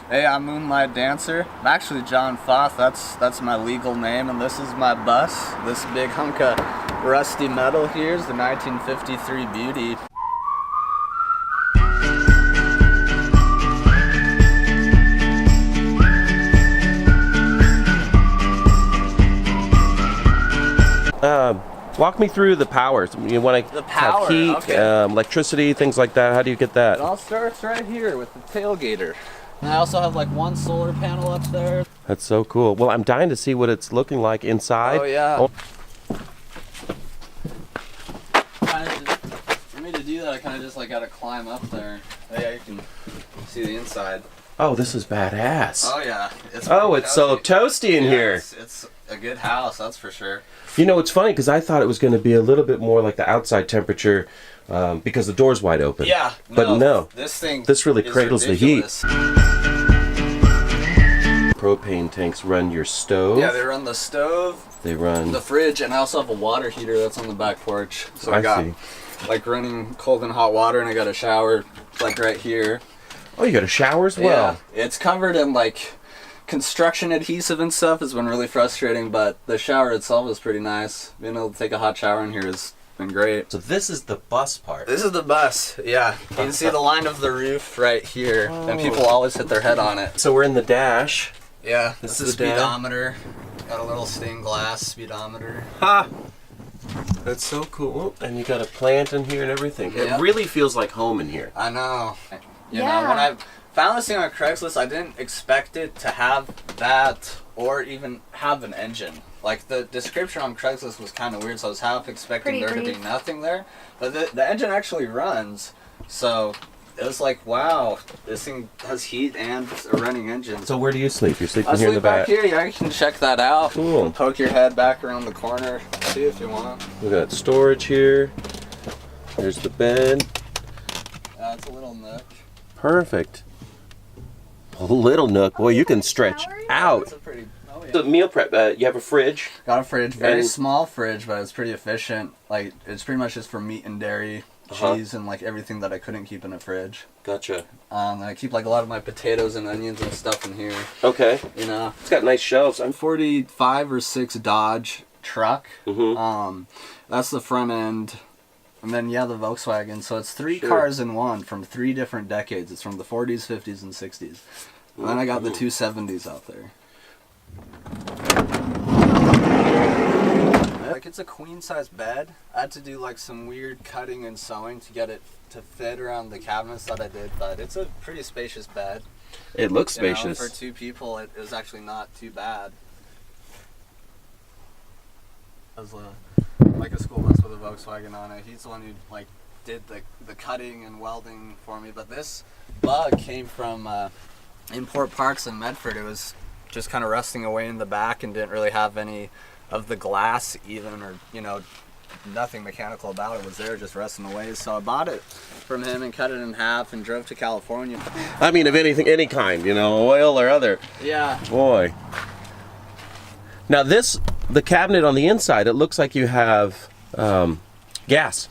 Hey, I'm Moonlight Dancer. I'm actually John Foth. That's my legal name, and this is my bus. This big hunk of rusty metal here is the 1953 Beauty. Walk me through the powers. You want to have heat, okay. Electricity, things like that. How do you get that? It all starts right here with the tailgater. And I also have like one solar panel up there. That's so cool. Well, I'm dying to see what it's looking like inside. Oh yeah. For me to do that, I kind of just like got to climb up there. Yeah, you can see the inside. Oh, this is badass. Oh yeah. It's so toasty in here. It's a good house, that's for sure. You know, it's funny because I thought it was going to be a little bit more like the outside temperature because the door's wide open. Yeah, but no. This really cradles ridiculous. the heat. Propane tanks run your stove. Yeah, they run the stove. They run the fridge, and I also have a water heater that's on the back porch. So I got see. Like running cold and hot water, and I got a shower like right here. Oh, you got a shower as well? Yeah, it's covered in like construction adhesive and stuff. Has been really frustrating, but the shower itself is pretty nice. Being able to take a hot shower in here has been great. So this is the bus part. This is the bus, yeah. You can see the line of the roof right here, and people always hit their head on it. So we're in the dash. Yeah, this is the speedometer. Got a little stained glass speedometer. Ha! That's so cool. And you got a plant in here and everything. Yep. It really feels like home in here. I know. You know, when I found this thing on Craigslist, I didn't expect it to have that or even have an engine. Like, the description on Craigslist was kind of weird, so I was half expecting there to be nothing there. But the engine actually runs, so it was like, wow, this thing has heat and a running engine. So where do you sleep? You're sleeping here in the back? I sleep back here. Yeah, you can check that out. Cool. Poke your head back around the corner, see if you want. We got storage here. There's the bed. It's a little nook. Perfect. A little nook. Boy, you can stretch out. It's a pretty... The meal prep, you have a fridge? Got a fridge, very small fridge, but it's pretty efficient. Like, it's pretty much just for meat and dairy, cheese, and like everything that I couldn't keep in a fridge. Gotcha. And I keep like a lot of my potatoes and onions and stuff in here. Okay. You know, it's got nice shelves. I'm 45 or 6 Dodge truck. That's the front end. And then, yeah, the Volkswagen. So it's 3 cars in one from 3 different decades. It's from the 40s, 50s, and 60s. And then I got the 270s out there. Like, it's a queen-size bed. I had to do like some weird cutting and sewing to get it to fit around the cabinets that I did, but it's a pretty spacious bed. It looks spacious. For 2 people, it was actually not too bad. It was like a school bus with a Volkswagen on it. He's the one who like did the cutting and welding for me, but this bug came from Import Parks in Medford. It was just kind of rusting away in the back and didn't really have any of the glass even, or you know, nothing mechanical about it was there, just rusting away. So I bought it from him and cut it in half and drove to California. I mean, of anything, any kind, you know, oil or other. Yeah. Boy. Now this, the cabinet on the inside, it looks like you have gas.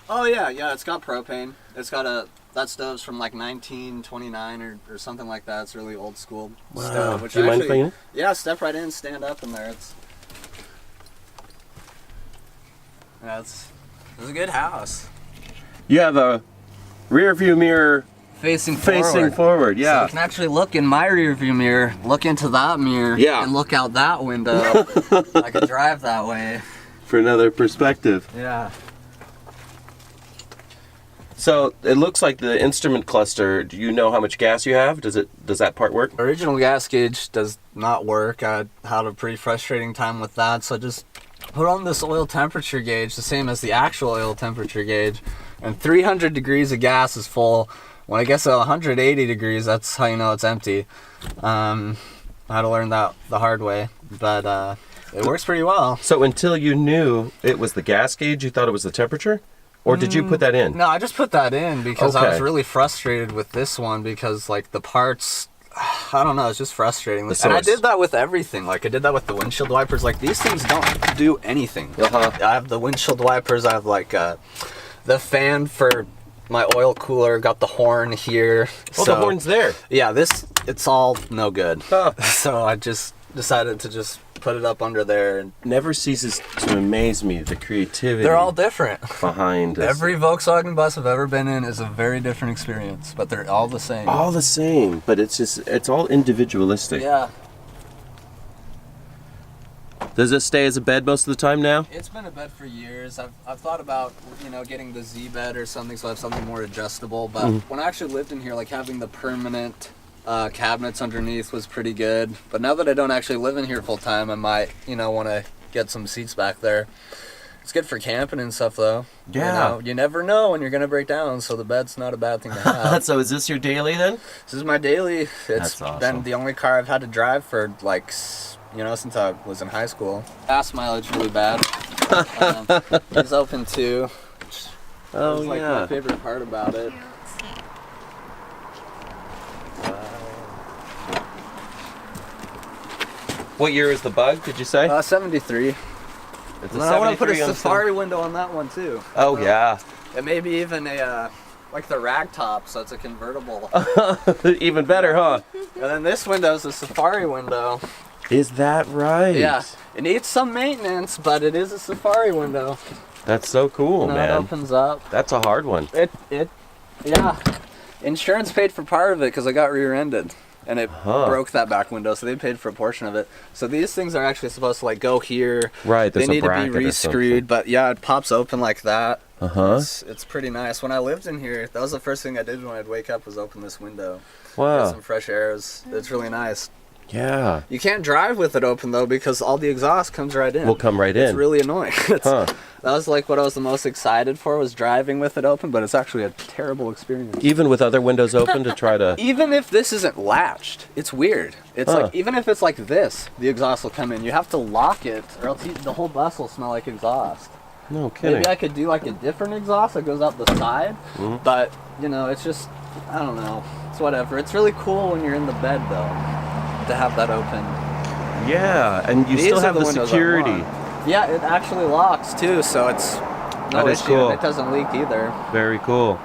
Oh yeah, it's got propane. It's got that stove's from like 1929 or something like that. It's really old school stove. Which do you mind cleaning? Yeah, step right in, stand up in there. It's a good house. You have a rear view mirror facing forward, yeah. So you can actually look in my rear view mirror, look into that mirror, and look out that window. I could drive that way. For another perspective. Yeah. So it looks like the instrument cluster, do you know how much gas you have? Does that part work? Original gas gauge does not work. I had a pretty frustrating time with that, so I just put on this oil temperature gauge, the same as the actual oil temperature gauge, and 300 degrees of gas is full. When it gets to 180 degrees, that's how you know it's empty. I had to learn that the hard way, but it works pretty well. So until you knew it was the gas gauge, you thought it was the temperature? Or did you put that in? No, I just put that in because I was really frustrated with this one because like the parts, I don't know, it's just frustrating. And I did that with everything. Like I did that with the windshield wipers. Like these things don't do anything. I have the windshield wipers. I have like the fan for my oil cooler, got the horn here. Oh, the horn's there. Yeah, it's all no good. Huh. So I just decided to just put it up under there. And Never ceases to amaze me, the creativity they're all different. behind this. Every Volkswagen bus I've ever been in is a very different experience, but they're all the same. All the same, but it's all individualistic. Yeah. Does it stay as a bed most of the time now? It's been a bed for years. I've thought about, getting the Z bed or something, so I have something more adjustable. But when I actually lived in here, like having the permanent cabinets underneath was pretty good. But now that I don't actually live in here full time, I might, want to get some seats back there. It's good for camping and stuff, though. Yeah. You never know when you're gonna break down, so the bed's not a bad thing to have. So is this your daily then? This is my daily. That's It's awesome. been the only car I've had to drive for since I was in high school. Gas mileage really bad. It's open too. Oh, That's yeah. my favorite part about it. What year is the Bug, did you say? 73. It's And then I want to put a 73 on Safari window on that one too. Oh, yeah. And maybe even a like the rag top, so it's a convertible. Even better, huh? And then this window is a Safari window. Is that right? Yeah, it needs some maintenance, but it is a Safari window. That's so cool, It man. opens up. That's a hard one. Yeah. Insurance paid for part of it because I got rear-ended. And it broke that back window, so they paid for a portion of it. So these things are actually supposed to go here. Right, there's they a need to be bracket or re-screwed, but yeah, it pops open like that. Uh-huh. It's pretty nice. When I lived in here, that was the first thing I did when I'd wake up was open this window. Get Wow. some fresh air. It's really nice. Yeah. You can't drive with it open though because all the exhaust comes right in. Will come right It's in. really annoying. Huh. That was what I was the most excited for was driving with it open, but it's actually a terrible experience. Even with other windows open to try to... Even if this isn't latched, it's weird. It's even if it's like this, the exhaust will come in. You have to lock it, or else the whole bus will smell like exhaust. No kidding. Maybe I could do a different exhaust that goes out the side, but it's just, I don't know. It's whatever. It's really cool when you're in the bed though, to have that open. Yeah, and you These still are have the windows I security. want. Yeah, it actually locks too, so it's no That is issue. cool. It doesn't leak either. Very cool.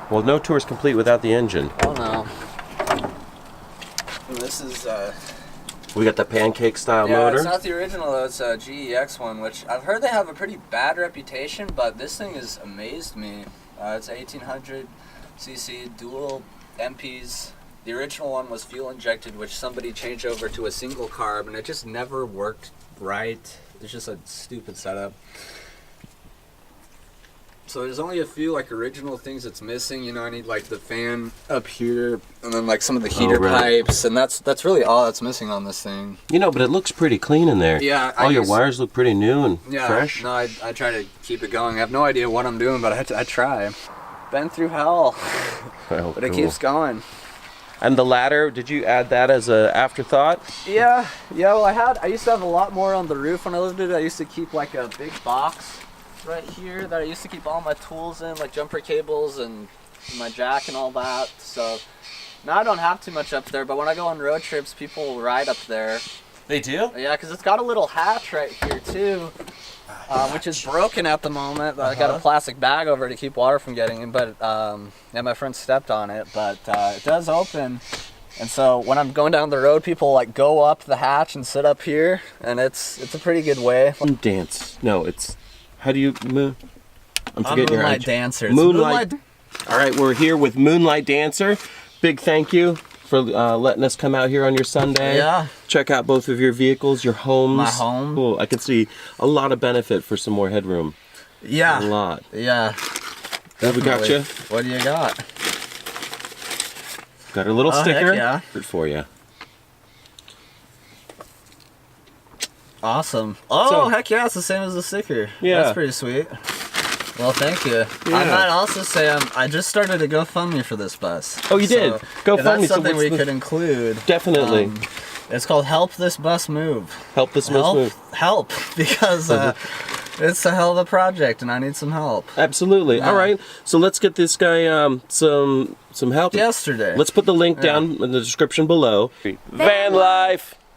Well, no tour's complete without the engine. Oh no. And this is We got the pancake style motor. it's not the original though. It's a GEX one, which I've heard they have a pretty bad reputation, but this thing has amazed me. It's a 1800 cc dual MPs. The original one was fuel injected, which somebody changed over to a single carb, and it just never worked right. It's just a stupid setup. So there's only a few original things that's missing. I need the fan up here, and then some of the heater right. pipes, and that's really all that's missing on this thing. But it looks pretty clean in there. Yeah, All your wires look pretty new and fresh. No, I try to keep it going. I have no idea what I'm doing, but I try. Been through hell, Oh, but it cool. keeps going. And the ladder, did you add that as an afterthought? Yeah. Well, I used to have a lot more on the roof when I lived in it. I used to keep a big box right here that I used to keep all my tools in, like jumper cables and my jack and all that. So now I don't have too much up there, but when I go on road trips, people will ride up there. They do? Yeah, because it's got a little hatch right here too, which is broken at the moment. I got a plastic bag over it to keep water from getting in, but my friend stepped on it, but it does open. And so when I'm going down the road, people go up the hatch and sit up here, and it's a pretty good way. Dance. No, it's... How do you move? I'm forgetting your Moonlight ad- Dancer. It's Moonlight. All right, we're here with Moonlight Dancer. Big thank you for letting us come out here on your Sunday. Yeah. Check out both of your vehicles, your homes. My home. Cool. I can see a lot of benefit for some more headroom. Yeah. A lot. Yeah. Have we got you? What do you got? Got a little Oh, heck sticker yeah. for you. Awesome. Oh, So- heck yeah, it's the same as the sticker. Yeah. That's pretty sweet. Well, thank you. Yeah. I might also say I just started a GoFundMe for this bus. Oh, you did? If GoFundMe, that's so something what's we the- could include. Definitely. It's called Help This Bus Move. Help this bus move. Help, because it's a hell of a project and I need some help. Absolutely. Yeah. All right. So let's get this guy some help. Yesterday. Let's put the link down in the description below. Van life.